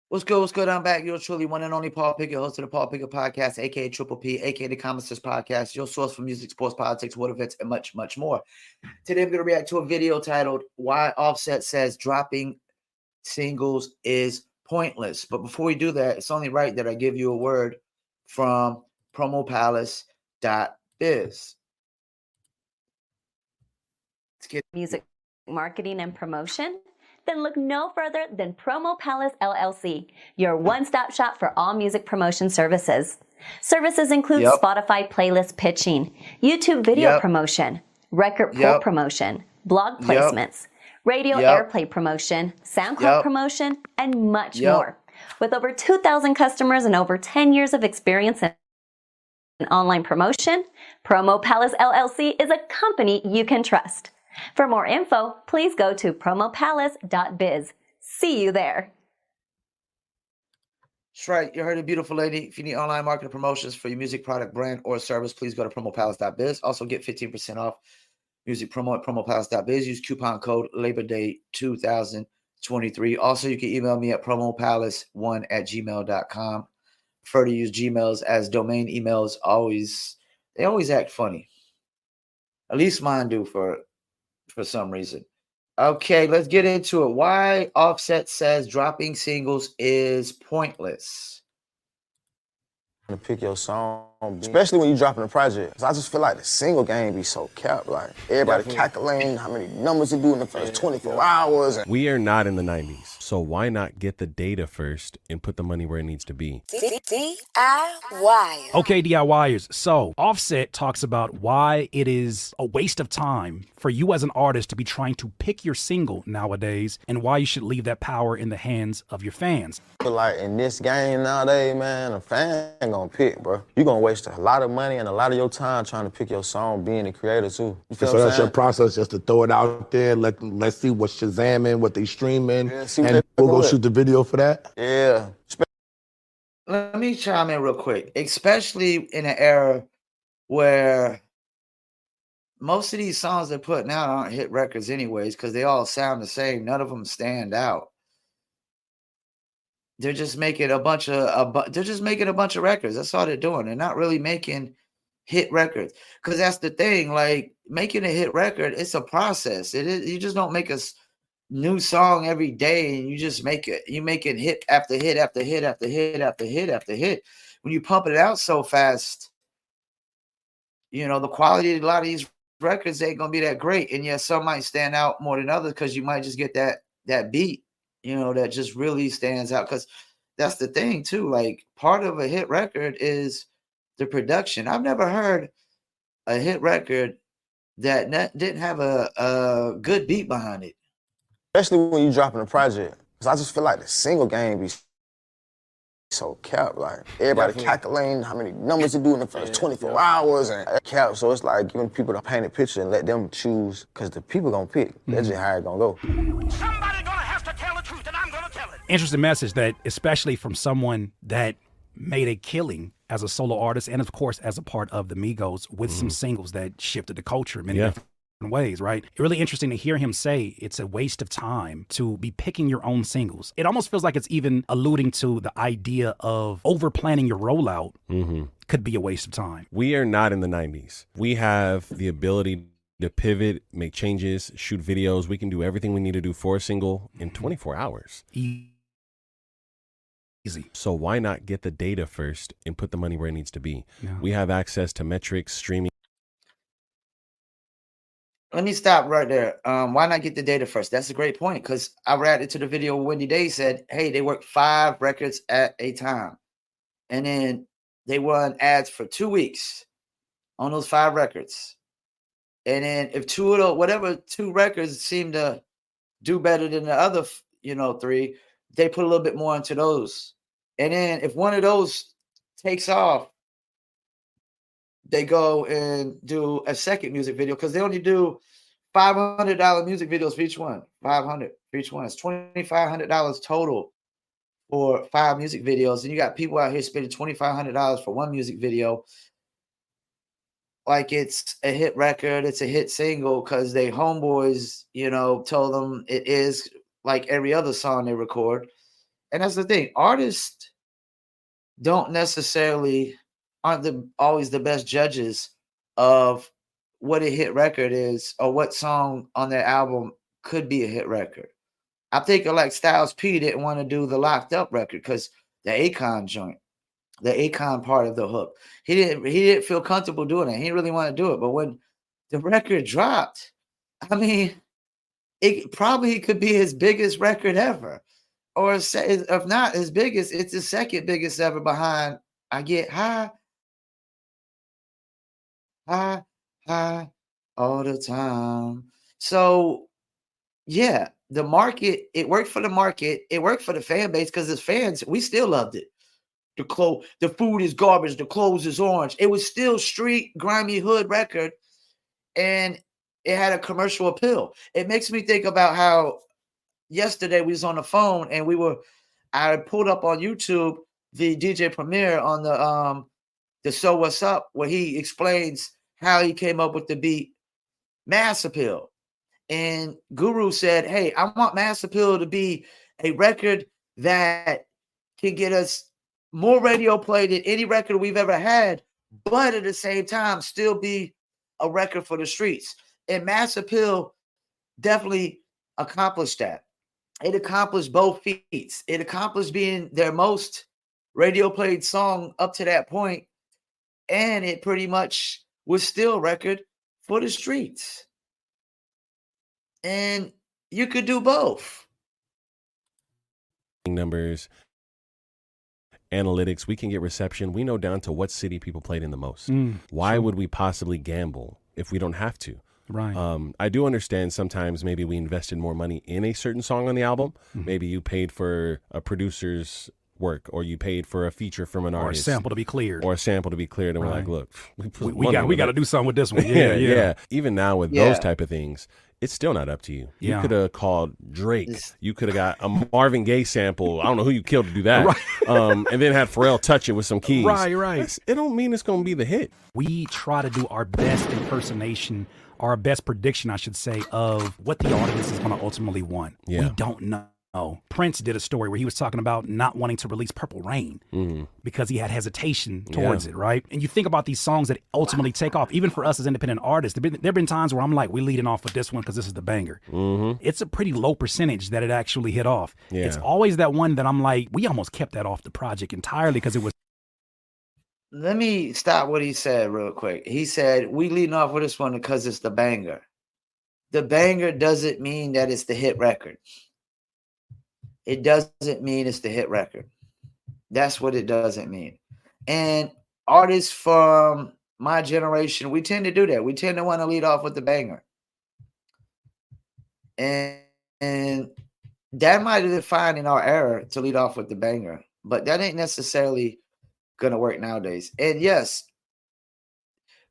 What's good? I'm back. Yours truly, one and only Paul Pickett, host of the Paul Pickett Podcast, aka Triple P, aka the Common Sense Podcast, your source for music, sports, politics, world events, and much, much more. Today, I'm going to react to a video titled "Why Offset Says Dropping Singles is Pointless." But before we do that, it's only right that I give you a word from promopalace.biz. Let's get music marketing and promotion? Then look no further than Promo Palace LLC, your one-stop shop for all music promotion services. Services include Spotify playlist pitching, YouTube video promotion, record pool promotion, blog placements, radio airplay promotion, SoundCloud promotion, and much more. With over 2,000 customers and over 10 years of experience in online promotion, Promo Palace LLC is a company you can trust. For more info, please go to promopalace.biz. See you there. That's right. You heard it, beautiful lady. If you need online marketing promotions for your music product, brand, or service, please go to promopalace.biz. Also get 15% off music promo at promopalace.biz. Use coupon code Labor Day 2023. Also, you can email me at promopalace1@gmail.com. Prefer to use Gmails as domain emails. They always act funny. At least mine do for some reason. Okay, let's get into it. Why Offset says dropping singles is pointless. To pick your song, especially when you dropping a project. 'Cause I just feel like the single game be so capped. Like everybody calculating how many numbers to do in the first 24 hours. We are not in the 90s, so why not get the data first and put the money where it needs to be? DIY. Okay, DIYers. So Offset talks about why it is a waste of time for you as an artist to be trying to pick your single nowadays, and why you should leave that power in the hands of your fans. But like in this game nowadays, man, a fan gonna pick, bro. You gonna waste a lot of money and a lot of your time trying to pick your song, being a creator too. You feel So what I'm that's saying? your process, just to throw it out there. Let's see what's Shazamming, what they streaming, see what and they we'll go with. shoot the video for that. Yeah. Let me chime in real quick, especially in an era where most of these songs they're putting out aren't hit records anyways, because they all sound the same. None of them stand out. They're just making a bunch of records. That's all they're doing. They're not really making hit records, because that's the thing. Like, making a hit record, it's a process. It is. You just don't make a new song every day and you just make it. You make it hit after hit after hit after hit after hit after hit. When you pump it out so fast, the quality of a lot of these records ain't gonna be that great. And yes, some might stand out more than others because you might just get that beat, that just really stands out. Because that's the thing too. Like, part of a hit record is the production. I've never heard a hit record that didn't have a good beat behind it. Especially when you dropping a project. 'Cause I just feel like the single game be so capped. Like everybody calculating how many numbers to do in the first 24 hours and capped. So it's like giving people the painted picture and let them choose, because the people gonna pick. That's just how it gonna go. Somebody gonna have to tell the truth, and I'm gonna tell it. Interesting message, that especially from someone that made a killing as a solo artist and of course as a part of the Migos with some singles that shifted the culture in many different ways, right? Really interesting to hear him say it's a waste of time to be picking your own singles. It almost feels like it's even alluding to the idea of over planning your rollout could be a waste of time. We are not in the 90s. We have the ability to pivot, make changes, shoot videos. We can do everything we need to do for a single in 24 hours. Easy. So why not get the data first and put the money where it needs to be? We have access to metrics, streaming. Let me stop right there. Why not get the data first? That's a great point, because I reacted to the video where Wendy Day said, hey, they work 5 records at a time. And then they run ads for 2 weeks on those 5 records. And then if 2 records seem to do better than the other, 3, they put a little bit more into those. And then if one of those takes off, they go and do a second music video, because they only do $500 music videos for each one. $500 for each one. It's $2,500 total for 5 music videos. And you got people out here spending $2,500 for one music video like it's a hit record, it's a hit single, because they homeboys, told them it is, like every other song they record. And that's the thing. Artists don't necessarily aren't always the best judges of what a hit record is or what song on their album could be a hit record. I think like Styles P didn't want to do the Locked Up record because the Akon joint, the Akon part of the hook. He didn't feel comfortable doing it. He didn't really want to do it. But when the record dropped, I mean, it probably could be his biggest record ever. Or if not his biggest, it's the second biggest ever behind I Get High, High, High all the time. So yeah, the market, it worked for the market, it worked for the fan base because as fans, we still loved it. The food is garbage, the clothes is orange. It was still street, grimy hood record, and it had a commercial appeal. It makes me think about how yesterday we was on the phone and I pulled up on YouTube the DJ Premier on the So What's Up, where he explains how he came up with the beat Mass Appeal. And Guru said, hey, I want Mass Appeal to be a record that can get us more radio play than any record we've ever had, but at the same time still be a record for the streets. And Mass Appeal definitely accomplished that. It accomplished both feats. It accomplished being their most radio played song up to that point, and it pretty much was still a record for the streets. And you could do both. Numbers, analytics, we can get reception. We know down to what city people played in the most. Why would we possibly gamble if we don't have to? Right. I do understand sometimes maybe we invested more money in a certain song on the album. Maybe you paid for a producer's work, or you paid for a feature from an artist, or a sample to be cleared, and we're like, look, we got to do something with this one. Yeah. Even now with those type of things, it's still not up to you. You could have called Drake. You could have got a Marvin Gaye sample. I don't know who you killed to do that. Right. And then had Pharrell touch it with some keys. Right. It don't mean it's going to be the hit. We try to do our best impersonation, our best prediction, I should say, of what the audience is going to ultimately want. Yeah. We don't know. Prince did a story where he was talking about not wanting to release Purple Rain because he had hesitation towards it, right? And you think about these songs that ultimately take off, even for us as independent artists. There have been times where I'm like, we're leading off with this one because this is the banger. It's a pretty low percentage that it actually hit off. It's always that one that I'm like, we almost kept that off the project entirely because it was. Let me stop what he said real quick. He said, we leading off with this one because it's the banger. The banger doesn't mean that it's the hit record. It doesn't mean it's the hit record. That's what it doesn't mean. And artists from my generation, we tend to do that. We tend to want to lead off with the banger. And that might have been fine in our era to lead off with the banger, but that ain't necessarily going to work nowadays. And yes,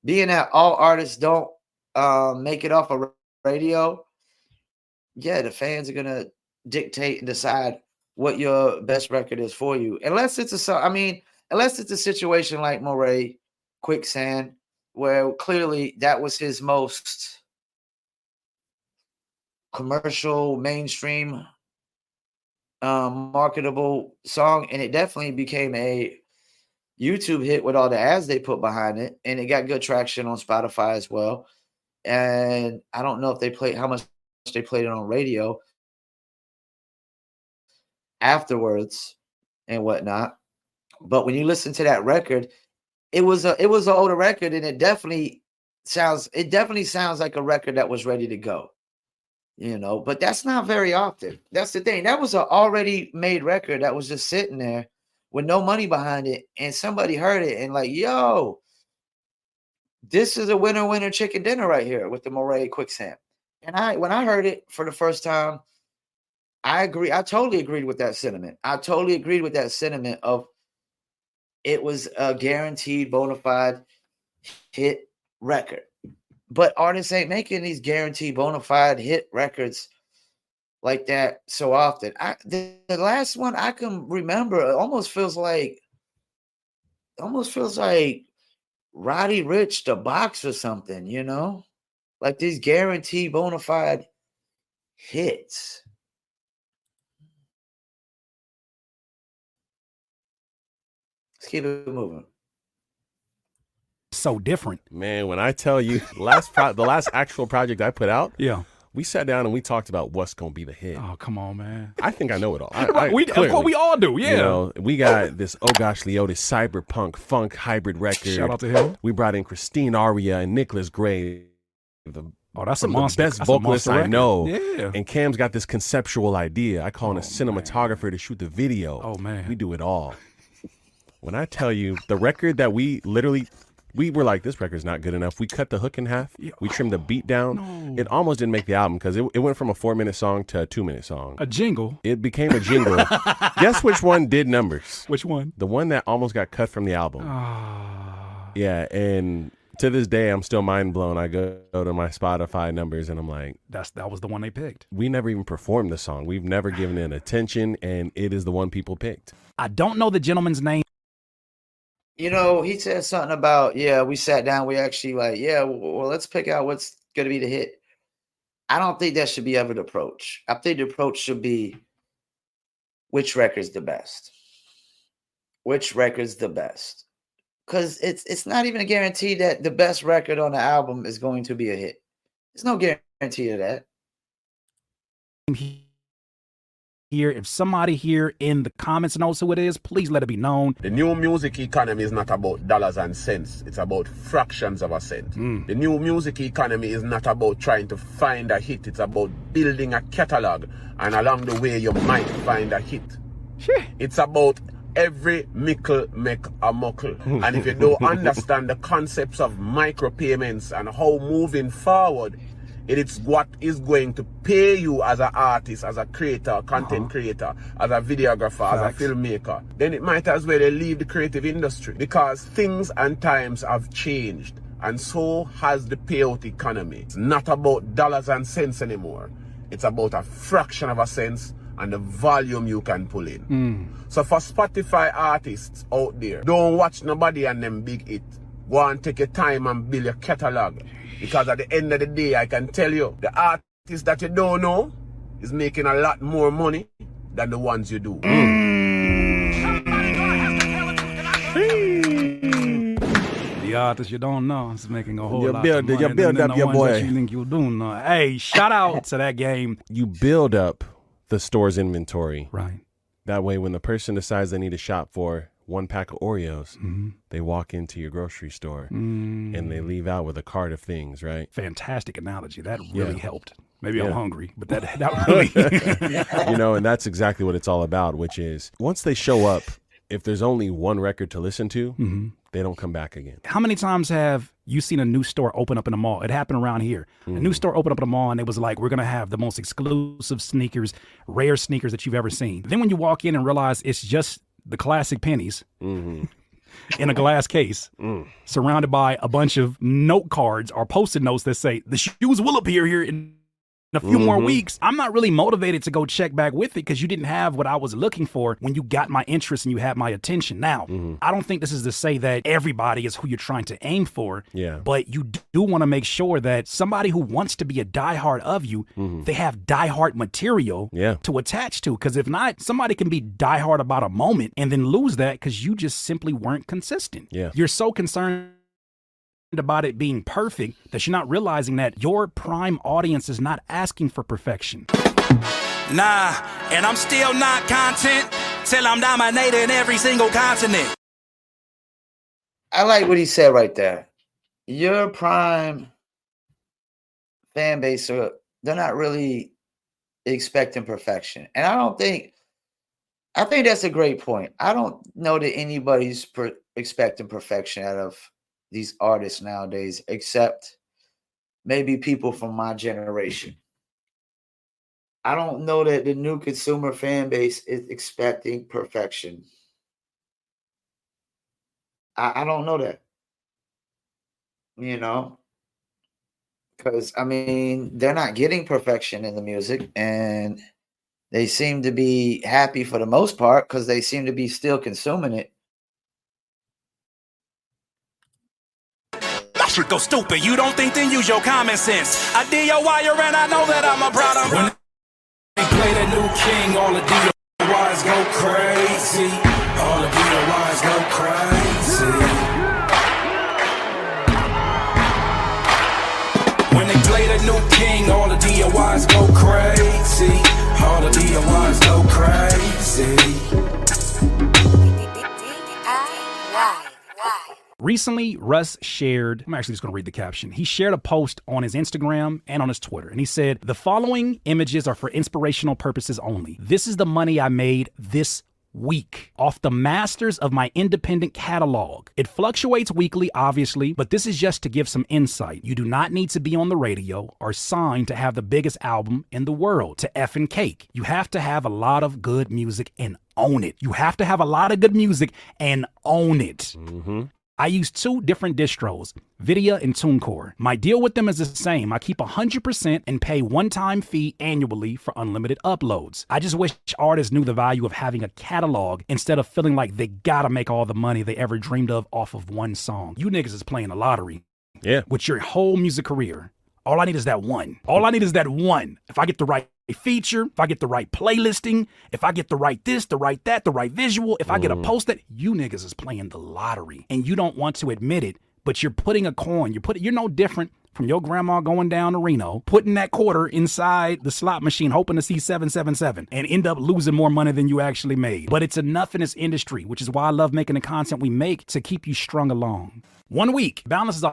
being that all artists don't make it off a radio, the fans are going to dictate and decide what your best record is for you. Unless it's a situation like Moray Quicksand, where clearly that was his most commercial, mainstream, marketable song, and it definitely became a YouTube hit with all the ads they put behind it, and it got good traction on Spotify as well. And I don't know if how much they played it on radio afterwards and whatnot. But when you listen to that record, it was an older record, and it definitely sounds like a record that was ready to go. But that's not very often. That's the thing. That was an already made record that was just sitting there with no money behind it, and somebody heard it and like, yo, this is a winner chicken dinner right here with the Moray Quicksand. And when I heard it for the first time, I agree. I totally agreed with that sentiment. Of it was a guaranteed bona fide hit record. But artists ain't making these guaranteed bona fide hit records like that so often. The last one I can remember, it almost feels like Roddy Ricch the Box or something, like these guaranteed bona fide hits. Let's keep it moving. So different. Man, when I tell you, the last actual project I put out, yeah, we sat down and we talked about what's going to be the hit. Oh, come on, man. I think I know it all. Of course, we all do, yeah. You know, we got this Oh Gosh Leotis cyberpunk funk hybrid record. Shout out to him. We brought in Christine Aria and Nicholas Gray. That's a monster. The best vocalist I know. Yeah. And Cam's got this conceptual idea. I call in a cinematographer to shoot the video. Oh, man. We do it all. When I tell you, the record that we were like, this record's not good enough. We cut the hook in half. We trimmed the beat down. No. It almost didn't make the album because it went from a 4-minute song to a 2-minute song. A jingle. It became a jingle. Guess which one did numbers? Which one? The one that almost got cut from the album. Yeah, and to this day, I'm still mind blown. I go to my Spotify numbers and I'm like, that was the one they picked. We never even performed the song. We've never given it attention, and it is the one people picked. I don't know the gentleman's name. You know, he said something about, we sat down. We actually well, let's pick out what's going to be the hit. I don't think that should be ever the approach. I think the approach should be which record's the best. Which record's the best. Because it's not even a guarantee that the best record on the album is going to be a hit. There's no guarantee of that. Here, if somebody here in the comments knows who it is, please let it be known. The new music economy is not about dollars and cents. It's about fractions of a cent. The new music economy is not about trying to find a hit. It's about building a catalog, and along the way you might find a hit. It's about every mickle make a muckle. And if you don't understand the concepts of micropayments and how moving forward, it's what is going to pay you as an artist, as a creator, content creator, as a videographer, as a filmmaker, then it might as well leave the creative industry, because things and times have changed, and so has the payout economy. It's not about dollars and cents anymore. It's about a fraction of a cent and the volume you can pull in. So for Spotify artists out there, don't watch nobody and them big hit. Go and take your time and build your catalog. Because at the end of the day, I can tell you, the artist that you don't know is making a lot more money than the ones you do. The artist you don't know is making a whole lot of money. You build up your boy. That you think you do know. Hey, shout out to that game. You build up the store's inventory. Right. That way, when the person decides they need to shop for 1 pack of Oreos, they walk into your grocery store and they leave out with a cart of things, right? Fantastic analogy. That really helped. Maybe I'm hungry, but that really... You know, and that's exactly what it's all about, which is once they show up, if there's only one record to listen to, they don't come back again. How many times have you seen a new store open up in a mall? It happened around here. A new store opened up in a mall and it was like, we're going to have the most exclusive sneakers, rare sneakers that you've ever seen. Then when you walk in and realize it's just the classic pennies in a glass case, surrounded by a bunch of note cards or post-it notes that say, the shoes will appear here in a few more weeks. I'm not really motivated to go check back with it because you didn't have what I was looking for when you got my interest and you had my attention. Now, I don't think this is to say that everybody is who you're trying to aim for, but you do want to make sure that somebody who wants to be a diehard of you, they have diehard material to attach to. Because if not, somebody can be diehard about a moment and then lose that because you just simply weren't consistent. You're so concerned about it being perfect that you're not realizing that your prime audience is not asking for perfection. Nah, and I'm still not content till I'm dominating every single continent. I like what he said right there. Your prime fan base, they're not really expecting perfection. And I think that's a great point. I don't know that anybody's expecting perfection out of these artists nowadays, except maybe people from my generation. I don't know that the new consumer fan base is expecting perfection. I don't know that. You know? Because, I mean, they're not getting perfection in the music, and they seem to be happy for the most part because they seem to be still consuming it. Go stupid, you don't think, then use your common sense. I did your wire and I know that I'm a product. When they play that new king, all the DIYs go crazy. All the DIYs go crazy. Recently, Russ shared, I'm actually just going to read the caption. He shared a post on his Instagram and on his Twitter, and he said, "The following images are for inspirational purposes only. This is the money I made this week off the masters of my independent catalog. It fluctuates weekly, obviously, but this is just to give some insight. You do not need to be on the radio or signed to have the biggest album in the world to effing cake. You have to have a lot of good music and own it. You have to have a lot of good music and own it." I use 2 different distros, Vydia and TuneCore. My deal with them is the same. I keep 100% and pay one-time fee annually for unlimited uploads. I just wish artists knew the value of having a catalog instead of feeling like they gotta make all the money they ever dreamed of off of one song. You niggas is playing the lottery. Yeah. With your whole music career. All I need is that one. All I need is that one. If I get the right feature, if I get the right playlisting, if I get the right this, the right that, the right visual, if I get a post that, you niggas is playing the lottery. And you don't want to admit it, but you're putting a coin. You're no different from your grandma going down to Reno, putting that quarter inside the slot machine, hoping to see 777 and end up losing more money than you actually made. But it's enough in this industry, which is why I love making the content we make to keep you strung along. 1 week, balance is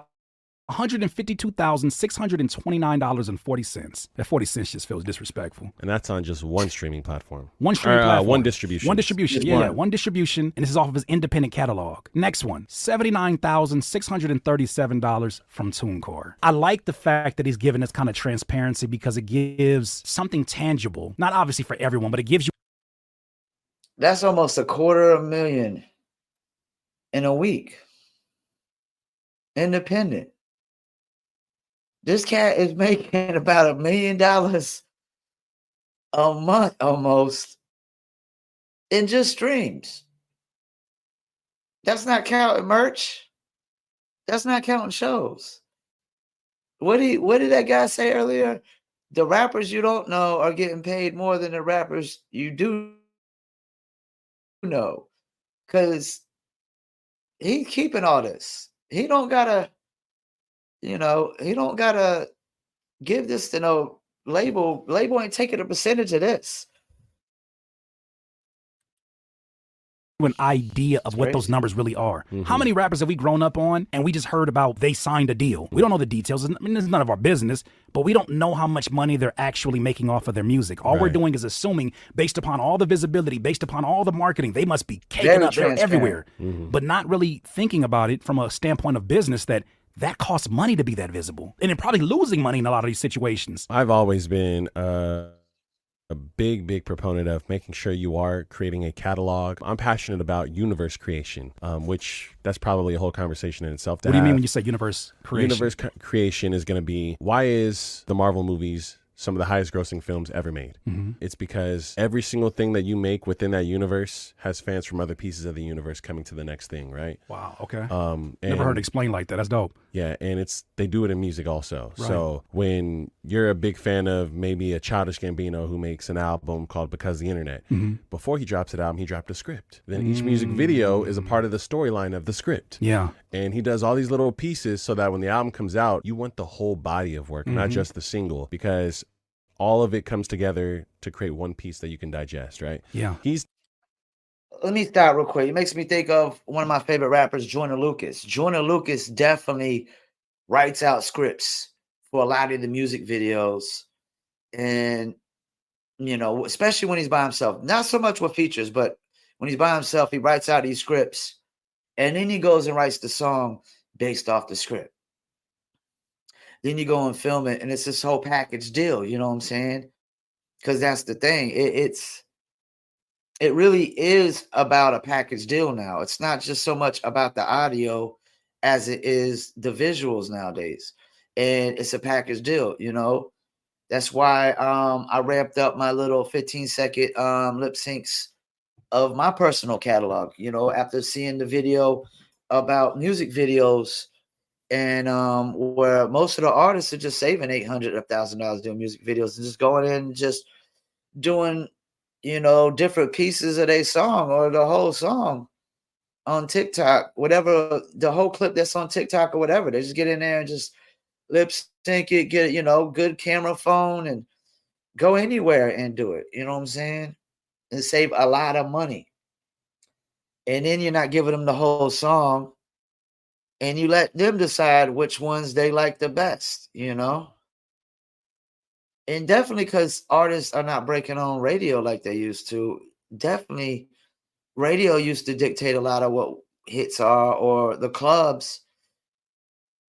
$152,629.40. That 40 cents just feels disrespectful. And that's on just one streaming platform. One streaming platform. One distribution. One distribution. One distribution. And this is off of his independent catalog. Next one, $79,637 from TuneCore. I like the fact that he's giving this kind of transparency because it gives something tangible. Not obviously for everyone, but it gives you. That's almost $250,000 in a week. Independent. This cat is making about $1 million a month almost in just streams. That's not counting merch. That's not counting shows. What did that guy say earlier? The rappers you don't know are getting paid more than the rappers you do know. Because he's keeping all this. He don't gotta give this to no label. Label ain't taking a percentage of this. An idea of what those numbers really are. How many rappers have we grown up on and we just heard about they signed a deal? We don't know the details. I mean, it's none of our business, but we don't know how much money they're actually making off of their music. All we're doing is assuming, based upon all the visibility, based upon all the marketing, they must be caking up there everywhere, but not really thinking about it from a standpoint of business that costs money to be that visible. And they're probably losing money in a lot of these situations. I've always been a big proponent of making sure you are creating a catalog. I'm passionate about universe creation, which that's probably a whole conversation in itself. What do you mean when you say universe creation? Universe creation is going to be, why is the Marvel movies some of the highest grossing films ever made? It's because every single thing that you make within that universe has fans from other pieces of the universe coming to the next thing, right? Wow, okay. Never heard it explained like that. That's dope. Yeah, and they do it in music also. Right. So when you're a big fan of maybe a Childish Gambino who makes an album called Because the Internet, before he drops an album, he dropped a script. Then each music video is a part of the storyline of the script. Yeah. And he does all these little pieces so that when the album comes out, you want the whole body of work, not just the single, because all of it comes together to create one piece that you can digest, right? Yeah. Let me stop real quick. It makes me think of one of my favorite rappers, Joyner Lucas. Joyner Lucas definitely writes out scripts for a lot of the music videos. And, especially when he's by himself. Not so much with features, but when he's by himself, he writes out these scripts. And then he goes and writes the song based off the script. Then you go and film it, and it's this whole package deal. You know what I'm saying? Because that's the thing. It really is about a package deal now. It's not just so much about the audio as it is the visuals nowadays. And it's a package deal, That's why I ramped up my little 15-second lip syncs of my personal catalog, after seeing the video about music videos. And where most of the artists are just saving $800, $1,000 doing music videos and just going in and just doing, different pieces of their song or the whole song on TikTok, whatever, the whole clip that's on TikTok or whatever. They just get in there and just lip sync it, get, good camera phone and go anywhere and do it. You know what I'm saying? And save a lot of money. And then you're not giving them the whole song. and you let them decide which ones they like the best, you know? And definitely because artists are not breaking on radio like they used to. Definitely, radio used to dictate a lot of what hits are, or the clubs.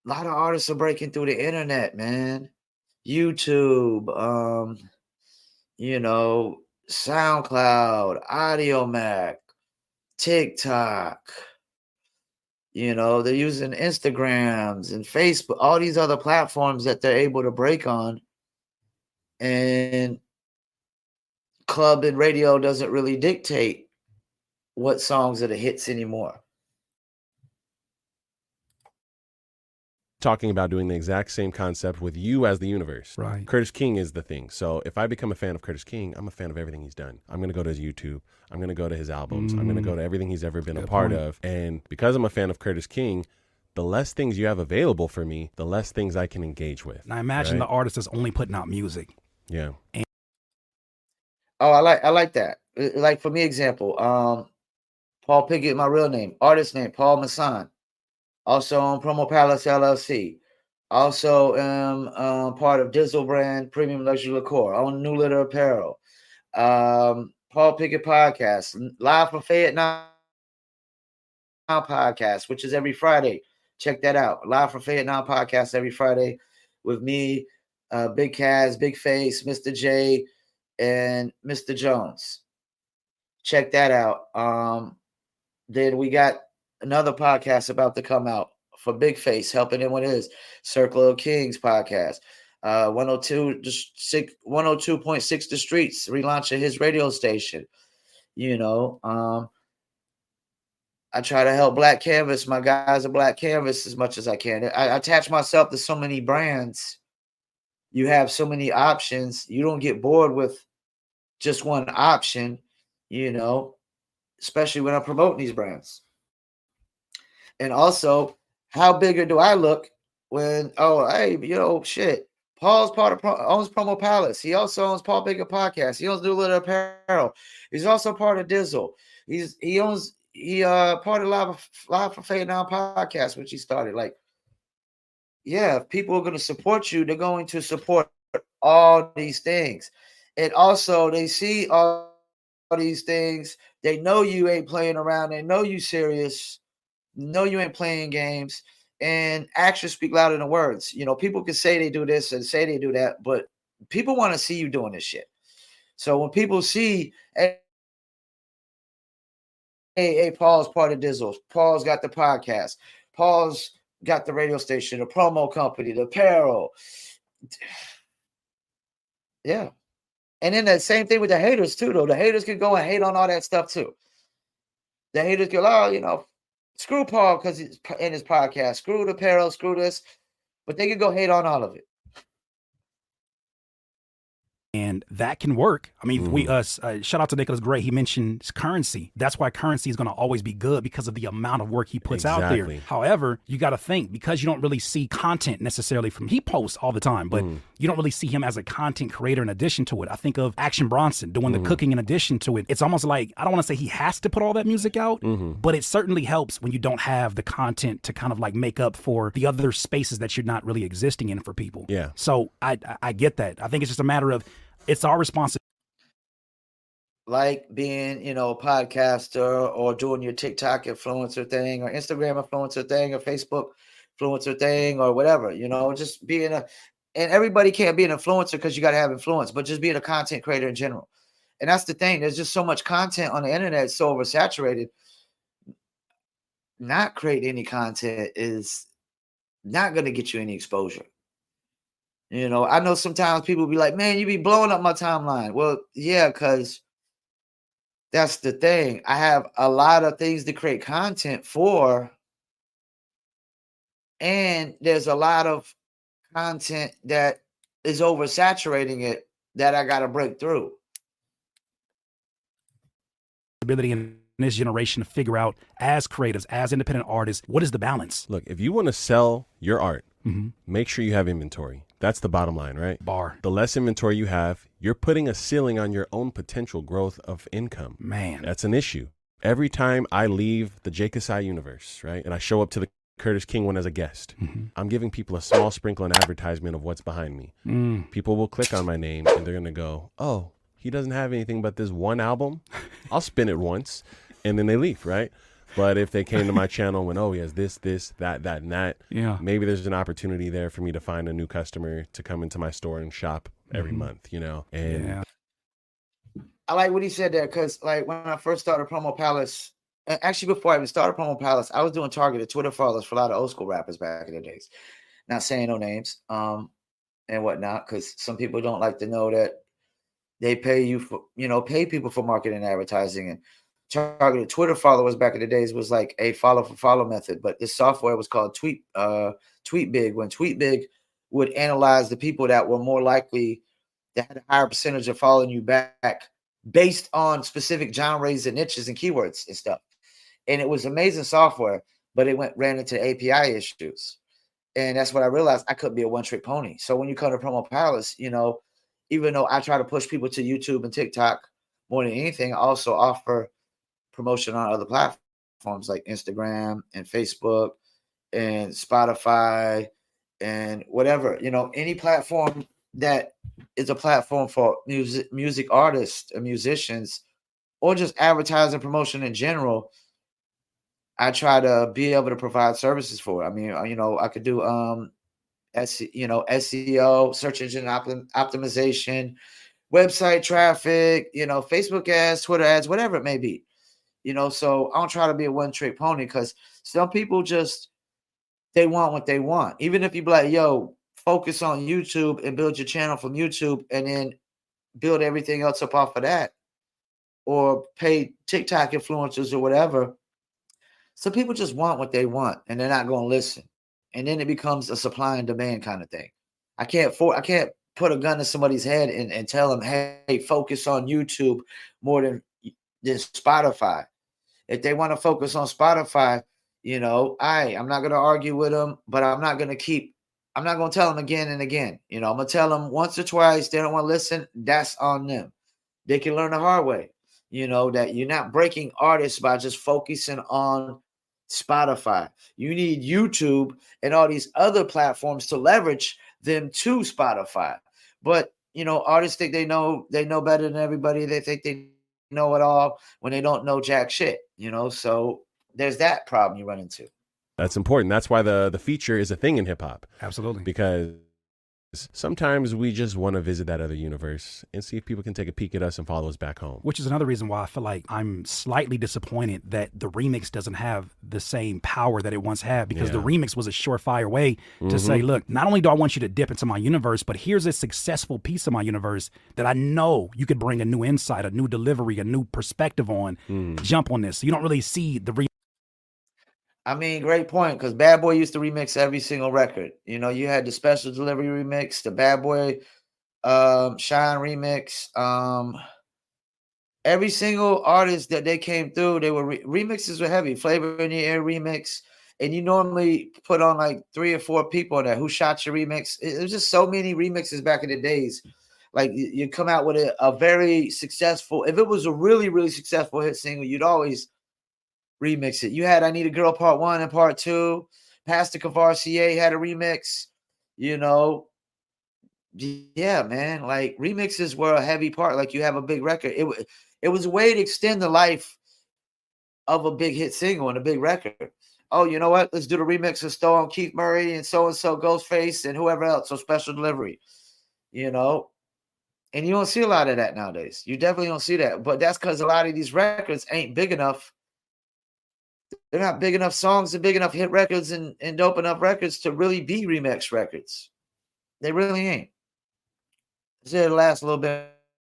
A lot of artists are breaking through the internet, man. YouTube, you know, SoundCloud, AudioMac, TikTok. You know, they're using Instagrams and Facebook, all these other platforms that they're able to break on. And club and radio doesn't really dictate what songs are the hits anymore. Talking about doing the exact same concept with you as the universe. Right. Curtis King is the thing. So if I become a fan of Curtis King, I'm a fan of everything he's done. I'm going to go to his YouTube. I'm going to go to his albums. I'm going to go to everything he's ever been a part of. And because I'm a fan of Curtis King, the less things you have available for me, the less things I can engage with. Now imagine the artist that's only putting out music. Yeah. Oh, I like that. Like for me, example, Paul Pickett, my real name, artist name, Paul Masson. Also on Promo Palace LLC. Also am part of Dizzle brand Premium Luxury Liqueur. On New Litter Apparel. Paul Pickett Podcast. Live from Fayette Now Podcast, which is every Friday. Check that out. Live from Fayette Now Podcast every Friday with me, Big Kaz, Big Face, Mr. J, and Mr. Jones. Check that out. Then we got another podcast about to come out for Big Face, helping him with his Circle of Kings podcast. 102.6 The Streets, relaunching his radio station. You know, I try to help Black Canvas, my guys at Black Canvas, as much as I can. I attach myself to so many brands. You have so many options. You don't get bored with just one option, you know, especially when I'm promoting these brands. And also, how bigger do I look when, oh, hey, you know, shit, Paul's part of owns Promo Palace. He also owns Paul Baker Podcast. He owns New Litter Apparel. He's also part of Dizzle. He part of Live from Fade Now Podcast, which he started. Like, yeah, if people are going to support you, they're going to support all these things. And also, they see all these things. They know you ain't playing around. They know you serious. Know you ain't playing games. And actions speak louder than words. You know, people can say they do this and say they do that, but people want to see you doing this shit. So when people see, hey, Paul's part of Dizzle. Paul's got the podcast. Paul's got the radio station, the promo company, the apparel. Yeah. And then the same thing with the haters too, though. The haters can go and hate on all that stuff too. The haters go, oh, you know, screw Paul because he's in his podcast. Screw the apparel, screw this. But they can go hate on all of it. And that can work. I mean, we shout out to Nicholas Gray. He mentioned currency. That's why currency is going to always be good, because of the amount of work he puts out there. However, you got to think, because you don't really see content necessarily from, he posts all the time, but you don't really see him as a content creator in addition to it. I think of Action Bronson doing the cooking in addition to it. It's almost like, I don't want to say he has to put all that music out, but it certainly helps when you don't have the content to kind of like make up for the other spaces that you're not really existing in for people. Yeah. So I get that. I think it's just a matter of, it's our responsibility. Like being, you know, a podcaster or doing your TikTok influencer thing or Instagram influencer thing or Facebook influencer thing or whatever, you know, just being and everybody can't be an influencer because you got to have influence, but just being a content creator in general. And that's the thing. There's just so much content on the internet. It's so oversaturated. Not creating any content is not going to get you any exposure. You know, I know sometimes people be like, man, you be blowing up my timeline. Well, yeah, because that's the thing. I have a lot of things to create content for. And there's a lot of content that is oversaturating it that I got to break through. Ability in this generation to figure out, as creatives, as independent artists, what is the balance? Look, if you want to sell your art, make sure you have inventory. That's the bottom line, right? The less inventory you have, you're putting a ceiling on your own potential growth of income. Man, that's an issue. Every time I leave the Jake Asai universe, right, and I show up to the Curtis King one as a guest. I'm giving people a small sprinkle and advertisement of what's behind me. People will click on my name and they're going to go, oh, he doesn't have anything but this one album. I'll spin it once and then they leave, right? But if they came to my channel and went, oh, he has this, that, and that, maybe there's an opportunity there for me to find a new customer to come into my store and shop every month, you know? And I like what he said there, because like when I first started Promo Palace, actually before I even started Promo Palace, I was doing targeted Twitter follows for a lot of old school rappers back in the days. Not saying no names and whatnot, because some people don't like to know that they pay you for, pay people for marketing and advertising. And targeted Twitter followers back in the days was like a follow for follow method. But this software was called TweetBig, when TweetBig would analyze the people that were more likely that had a higher percentage of following you back based on specific genres and niches and keywords and stuff. And it was amazing software, but it ran into API issues. And that's what I realized. I couldn't be a one-trick pony. So when you come to Promo Palace, even though I try to push people to YouTube and TikTok more than anything, I also offer promotion on other platforms like Instagram and Facebook and Spotify and whatever, any platform that is a platform for music artists and musicians, or just advertising promotion in general. I try to be able to provide services for it. I mean, I could do SEO, search engine optimization, website traffic, Facebook ads, Twitter ads, whatever it may be. So I don't try to be a one-trick pony, because some people they want what they want. Even if you be like, yo, focus on YouTube and build your channel from YouTube and then build everything else up off of that, or pay TikTok influencers or whatever. Some people just want what they want and they're not going to listen. And then it becomes a supply and demand kind of thing. I can't put a gun to somebody's head and tell them, hey, focus on YouTube more than Spotify. If they want to focus on Spotify, I'm not going to argue with them, but I'm not going to tell them again and again. I'm going to tell them once or twice. They don't want to listen. That's on them. They can learn the hard way, that you're not breaking artists by just focusing on Spotify. You need YouTube and all these other platforms to leverage them to Spotify. But, artists think they know better than everybody. They think they know it all when they don't know jack shit, so there's that problem you run into. That's important. That's why the feature is a thing in hip hop. Absolutely. Because sometimes we just want to visit that other universe and see if people can take a peek at us and follow us back home. Which is another reason why I feel like I'm slightly disappointed that the remix doesn't have the same power that it once had, because the remix was a surefire way to say, look, not only do I want you to dip into my universe, but here's a successful piece of my universe that I know you could bring a new insight, a new delivery, a new perspective on. Jump on this. So you don't really see the remix. I mean, great point, because Bad Boy used to remix every single record. You had the Special Delivery remix, the Bad Boy Shine remix. Every single artist that they came through, they were remixes were heavy. Flavor in the Air remix, and you normally put on like 3 or 4 people in there. Who Shot Your remix? It was just so many remixes back in the days. Like you come out with a very successful. If it was a really, really successful hit single, you'd always remix it. You had I Need a Girl Part 1 and Part 2. Pastor Cavassier had a remix. Yeah, man. Like remixes were a heavy part. Like you have a big record. It was a way to extend the life of a big hit single and a big record. Oh, you know what? Let's do the remix of Stone, Keith Murray, and so Ghostface, and whoever else. So Special Delivery. And you don't see a lot of that nowadays. You definitely don't see that. But that's because a lot of these records ain't big enough. They're not big enough songs and big enough hit records and dope enough records to really be remix records. They really ain't. It'll last a little bit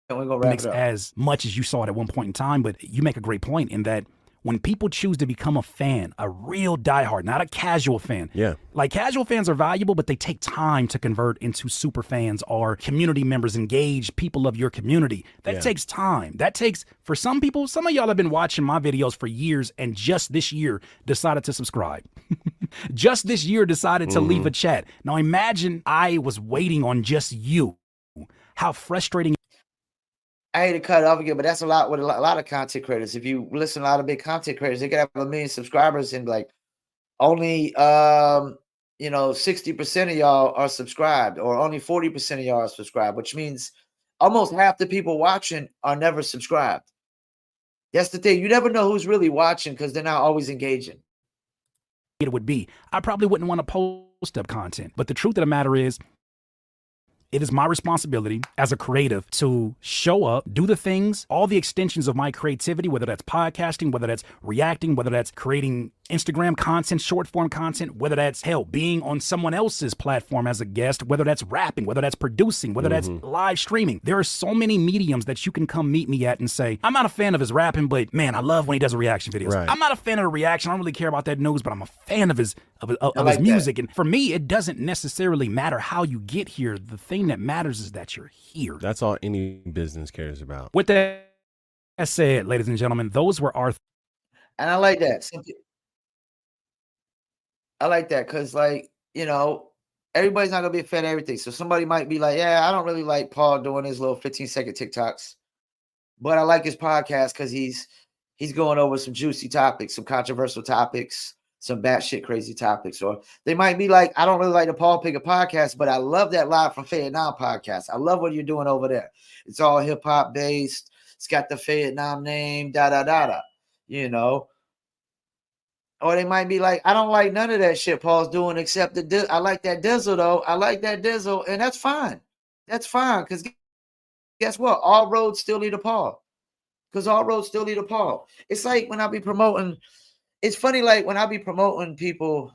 and we're going to wrap it up. As much as you saw it at one point in time, but you make a great point in that when people choose to become a fan, a real diehard, not a casual fan. Yeah. Like casual fans are valuable, but they take time to convert into super fans or community members, engaged people of your community. That takes time. That takes, for some people, some of y'all have been watching my videos for years and just this year decided to subscribe. Just this year decided to leave a chat. Now imagine I was waiting on just you. How frustrating. I hate to cut it off again, but that's a lot with a lot of content creators. If you listen to a lot of big content creators, they could have 1 million subscribers and like, only 60% of y'all are subscribed, or only 40% of y'all are subscribed, which means almost half the people watching are never subscribed. That's the thing. You never know who's really watching because they're not always engaging. It would be. I probably wouldn't want to post up content. But the truth of the matter is, it is my responsibility as a creative to show up, do the things, all the extensions of my creativity, whether that's podcasting, whether that's reacting, whether that's creating Instagram content, short form content, whether that's being on someone else's platform as a guest, whether that's rapping, whether that's producing, whether that's live streaming. There are so many mediums that you can come meet me at and say, I'm not a fan of his rapping, but man, I love when he does reaction videos. Right. I'm not a fan of the reaction. I don't really care about that news, but I'm a fan of his like music. that. And for me, it doesn't necessarily matter how you get here. The thing that matters is that you're here. That's all any business cares about. With that said, ladies and gentlemen, those were our. And I like that. I like that because, like, everybody's not gonna be a fan of everything. So somebody might be like, "Yeah, I don't really like Paul doing his little 15-second TikToks, but I like his podcast because he's going over some juicy topics, some controversial topics, some batshit crazy topics." Or they might be like, "I don't really like the Paul Pickett podcast, but I love that Live from Vietnam podcast. I love what you're doing over there. It's all hip hop based. It's got the Vietnam name, da da da da." Or they might be like, "I don't like none of that shit Paul's doing except I like that Dizzle though. I like that Dizzle," and that's fine. That's fine because guess what? All roads still lead to Paul. Because all roads still lead to Paul. It's like when I be promoting. It's funny, like when I be promoting people,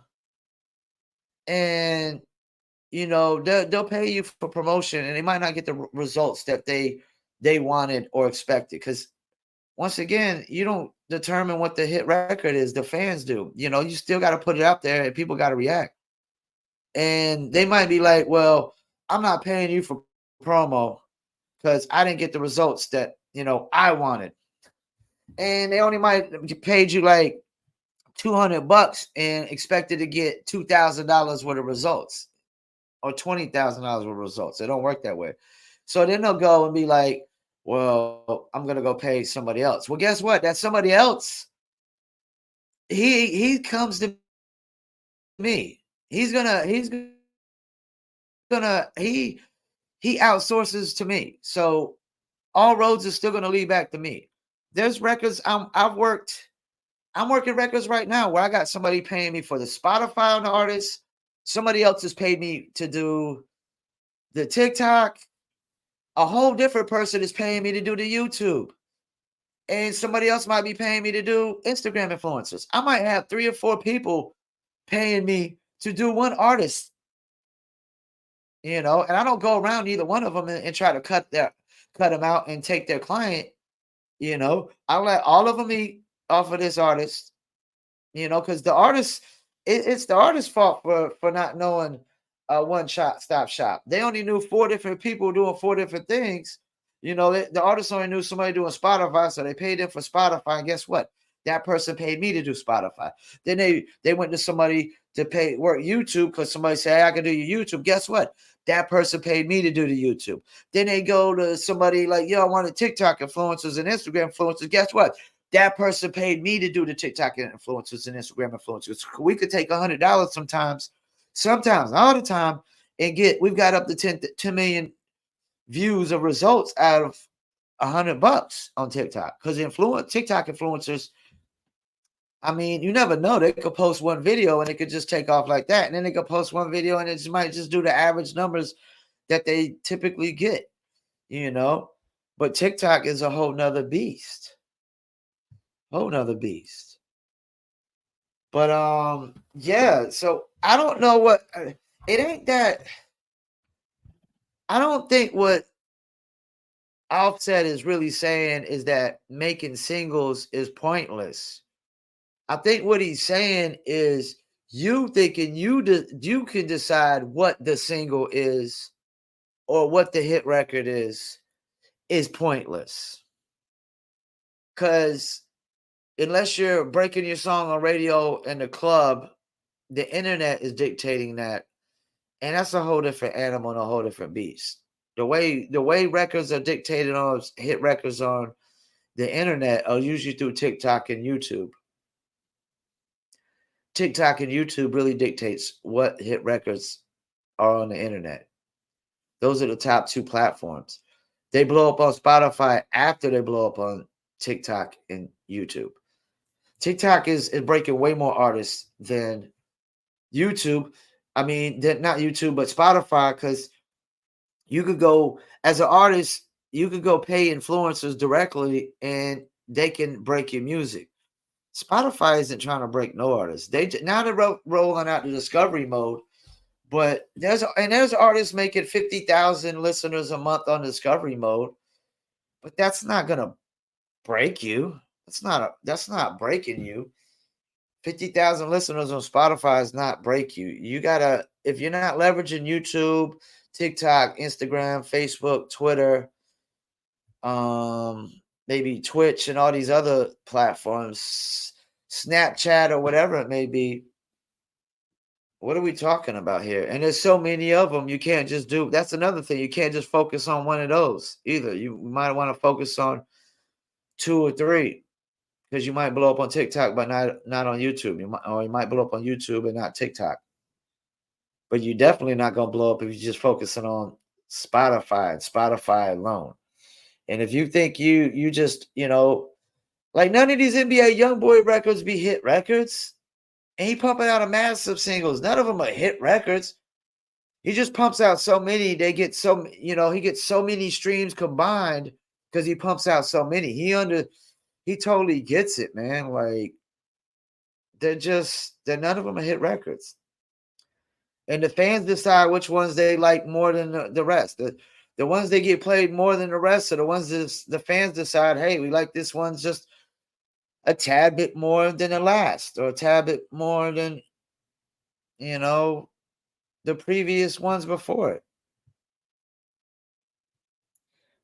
and they'll pay you for promotion, and they might not get the results that they wanted or expected. Because once again, you don't determine what the hit record is. The fans do. You still got to put it out there, and people got to react. And they might be like, "Well, I'm not paying you for promo because I didn't get the results that I wanted." And they only might have paid you like $200 and expected to get $2,000 worth of results, or $20,000 worth of results. It don't work that way. So then they'll go and be like, "Well, I'm gonna go pay somebody else." Well, guess what? That somebody else, he comes to me. He outsources to me. So all roads are still gonna lead back to me. There's records I'm working records right now where I got somebody paying me for the Spotify on the artist. Somebody else has paid me to do the TikTok. A whole different person is paying me to do the YouTube. And somebody else might be paying me to do Instagram influencers. I might have 3 or 4 people paying me to do one artist. And I don't go around either one of them and try to cut them out and take their client. I let all of them eat off of this artist, because the artist, it's the artist's fault for not knowing one stop shop. They only knew 4 different people doing 4 different things. The artist only knew somebody doing Spotify, so they paid them for Spotify. And guess what? That person paid me to do Spotify. Then they went to somebody to work YouTube because somebody said, "Hey, I can do your YouTube." Guess what? That person paid me to do the YouTube. Then they go to somebody like, "Yo, I wanted TikTok influencers and Instagram influencers." Guess what? That person paid me to do the TikTok influencers and Instagram influencers. We could take $100 sometimes, all the time, and we've got up to 10 million views of results out of $100 on TikTok. Because TikTok influencers, I mean, you never know. They could post one video and it could just take off like that. And then they could post one video and it might just do the average numbers that they typically get, But TikTok is a whole nother beast. But yeah, so I don't know what it ain't that. I don't think what Offset is really saying is that making singles is pointless. I think what he's saying is you thinking you can decide what the single is or what the hit record is pointless. Because unless you're breaking your song on radio in the club, the internet is dictating that. And that's a whole different animal and a whole different beast. The way records are dictated on hit records on the internet are usually through TikTok and YouTube. TikTok and YouTube really dictates what hit records are on the internet. Those are the top two platforms. They blow up on Spotify after they blow up on TikTok and YouTube. TikTok is breaking way more artists than YouTube. I mean, not YouTube, but Spotify, because you could go, as an artist, you could go pay influencers directly and they can break your music. Spotify isn't trying to break no artists. Now they're rolling out the discovery mode, but there's artists making 50,000 listeners a month on discovery mode, but that's not gonna break you. That's not breaking you. 50,000 listeners on Spotify is not break you. You gotta, if you're not leveraging YouTube, TikTok, Instagram, Facebook, Twitter, maybe Twitch and all these other platforms, Snapchat or whatever it may be. What are we talking about here? And there's so many of them. You can't just do. That's another thing. You can't just focus on one of those either. You might want to focus on 2 or 3 because you might blow up on TikTok, but not on YouTube. You might blow up on YouTube and not TikTok. But you're definitely not gonna blow up if you're just focusing on Spotify and Spotify alone. And if you think you just, like none of these NBA YoungBoy records be hit records. And he pumping out a massive singles. None of them are hit records. He just pumps out so many. They get he gets so many streams combined because he pumps out so many. He totally gets it, man. Like they're none of them are hit records. And the fans decide which ones they like more than the rest. The ones they get played more than the rest are the ones that the fans decide, hey, we like this one just a tad bit more than the last, or a tad bit more than, the previous ones before it.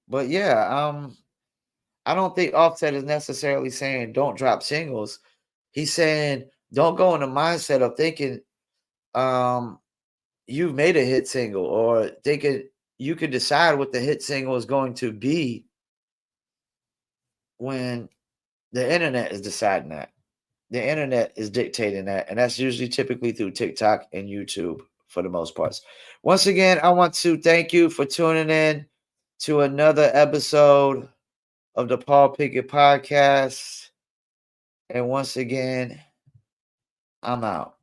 But yeah, I don't think Offset is necessarily saying don't drop singles. He's saying don't go in the mindset of thinking you've made a hit single, or you could decide what the hit single is going to be when the internet is deciding that. The internet is dictating that, and that's usually typically through TikTok and YouTube for the most parts. Once again, I want to thank you for tuning in to another episode of the Paul Pickett Podcast. And once again, I'm out.